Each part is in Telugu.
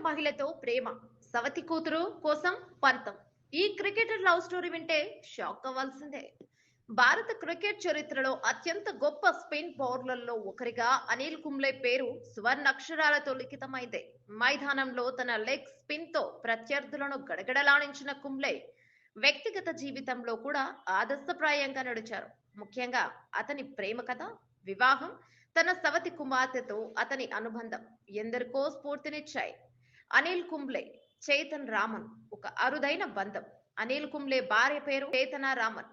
మహిళతో ప్రేమ, సవతి కూతురు కోసం పంతం. ఈ క్రికెటర్ లవ్ స్టోరీ వింటే షాక్ అవ్వాల్సిందే. భారత క్రికెట్ చరిత్రలో అత్యంత గొప్ప స్పిన్ బౌలర్లలో ఒకరిగా అనిల్ కుంబ్లే పేరు సువర్ణాక్షరాలతో లిఖితమైంది. మైదానంలో తన లెగ్ స్పిన్ తో ప్రత్యర్థులను గడగడలాడించిన కుంబ్లే వ్యక్తిగత జీవితంలో కూడా ఆదర్శప్రాయంగా నడిచారు. ముఖ్యంగా అతని ప్రేమ కథ, వివాహం, తన సవతి కుమార్తెతో అతని అనుబంధం ఎందరికో స్ఫూర్తినిచ్చాయి. అనిల్ కుంబ్లే, చైతన్ రామన్ ఒక అరుదైన బంధం. అనిల్ కుంబ్లే భార్య పేరు చేతన రామన్.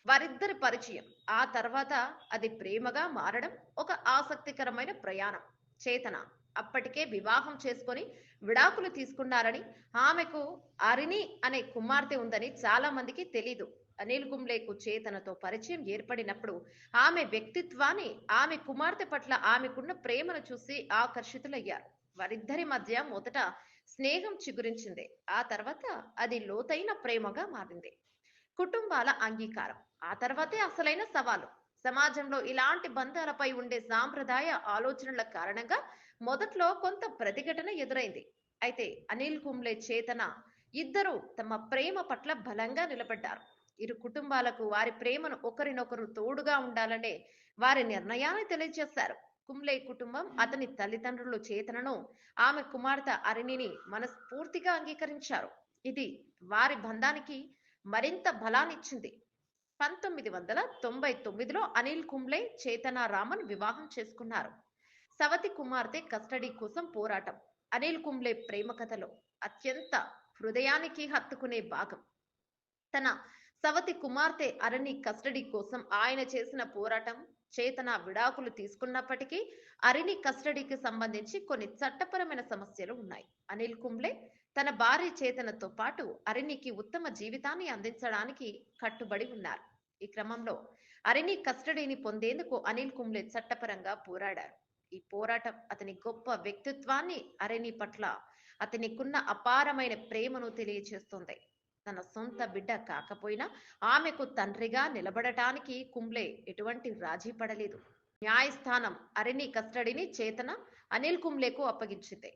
వారిద్దరి పరిచయం, ఆ తర్వాత అది ప్రేమగా మారడం ఒక ఆసక్తికరమైన ప్రయాణం. చేతన అప్పటికే వివాహం చేసుకొని విడాకులు తీసుకున్నారని, ఆమెకు అరిని అనే కుమార్తె ఉందని చాలా మందికి తెలీదు. అనిల్ కుంబ్లేకు చేతనతో పరిచయం ఏర్పడినప్పుడు ఆమె వ్యక్తిత్వాన్ని, ఆమె కుమార్తె పట్ల ఆమెకున్న ప్రేమను చూసి ఆకర్షితులయ్యారు. వారిద్దరి మధ్య మొదట స్నేహం చిగురించింది. ఆ తర్వాత అది లోతైన ప్రేమగా మారింది. కుటుంబాల అంగీకారం ఆ తర్వాతే అసలైన సవాలు. సమాజంలో ఇలాంటి బంధాలపై ఉండే సాంప్రదాయ ఆలోచనల కారణంగా మొదట్లో కొంత ప్రతిఘటన ఎదురైంది. అయితే అనిల్ కుంబ్లే, చేతన ఇద్దరు తమ ప్రేమ పట్ల బలంగా నిలబడ్డారు. ఇరు కుటుంబాలకు వారి ప్రేమను ఒకరినొకరు తోడుగా ఉండాలనే వారి నిర్ణయాన్ని తెలియజేశారు. కుంబ్లే కుటుంబం అతని తల్లిదండ్రులు చేతనను, ఆమె కుమార్తె అరిణిని మనస్ఫూర్తిగా అంగీకరించారు. ఇది వారి బంధానికి మరింత బలాన్నిచ్చింది. 1999లో అనిల్ కుంబ్లే, చేతన రామన్ వివాహం చేసుకున్నారు. సవతి కుమార్తె కస్టడీ కోసం పోరాటం అనిల్ కుంబ్లే ప్రేమ కథలో అత్యంత హృదయానికి హత్తుకునే భాగం. తన సవతి కుమార్తె అరణి కస్టడీ కోసం ఆయన చేసిన పోరాటం. చేతన విడాకులు తీసుకున్నప్పటికీ అరిని కస్టడీకి సంబంధించి కొన్ని చట్టపరమైన సమస్యలు ఉన్నాయి. అనిల్ కుంబ్లే తన భార్య చేతనతో పాటు అరినికి ఉత్తమ జీవితాన్ని అందించడానికి కట్టుబడి ఉన్నారు. ఈ క్రమంలో అరిని కస్టడీని పొందేందుకు అనిల్ కుంబ్లే చట్టపరంగా పోరాడారు. ఈ పోరాటం అతని గొప్ప వ్యక్తిత్వాన్ని, అరిని పట్ల అతనికున్న అపారమైన ప్రేమను తెలియజేస్తుంది. తన సొంత బిడ్డ కాకపోయినా ఆమెకు తండ్రిగా నిలబడటానికి కుంబ్లే ఎటువంటి రాజీ పడలేదు. న్యాయస్థానం అరిని కస్టడీని చేతన, అనిల్ కుంబ్లేకు అప్పగించింది.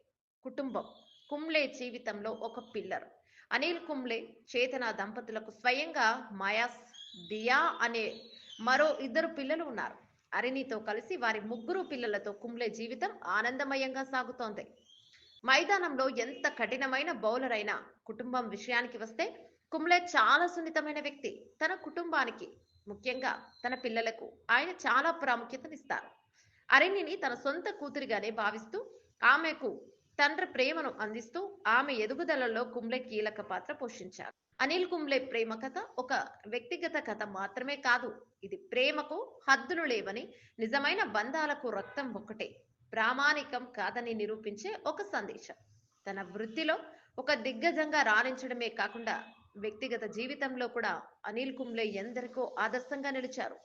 కుటుంబం కుంబ్లే జీవితంలో ఒక పిల్లర్. అనిల్ కుంబ్లే, చేతన దంపతులకు స్వయంగా మయాస్, దియా అనే మరో ఇద్దరు పిల్లలు ఉన్నారు. అరినితో కలిసి వారి ముగ్గురు పిల్లలతో కుంబ్లే జీవితం ఆనందమయంగా సాగుతోంది. మైదానంలో ఎంత కఠినమైన బౌలర్ అయినా కుటుంబం విషయానికి వస్తే కుంబ్లే చాలా సున్నితమైన వ్యక్తి. తన కుటుంబానికి, ముఖ్యంగా తన పిల్లలకు ఆయన చాలా ప్రాముఖ్యతనిస్తారు. అరణ్యని తన సొంత కూతురిగానే భావిస్తూ ఆమెకు తండ్రి ప్రేమను అందిస్తూ ఆమె ఎదుగుదలలో కుంబ్లే కీలక పాత్ర పోషించారు. అనిల్ కుంబ్లే ప్రేమ కథ ఒక వ్యక్తిగత కథ మాత్రమే కాదు. ఇది ప్రేమకు హద్దులు లేవని, నిజమైన బంధాలకు రక్తం ఒక్కటే, ప్రామాణికం కాదని నిరూపించే ఒక సందేశం. తన వృత్తిలో ఒక దిగ్గజంగా రాణించడమే కాకుండా వ్యక్తిగత జీవితంలో కూడా అనిల్ కుంబ్లే ఎందరికో ఆదర్శంగా నిలిచారు.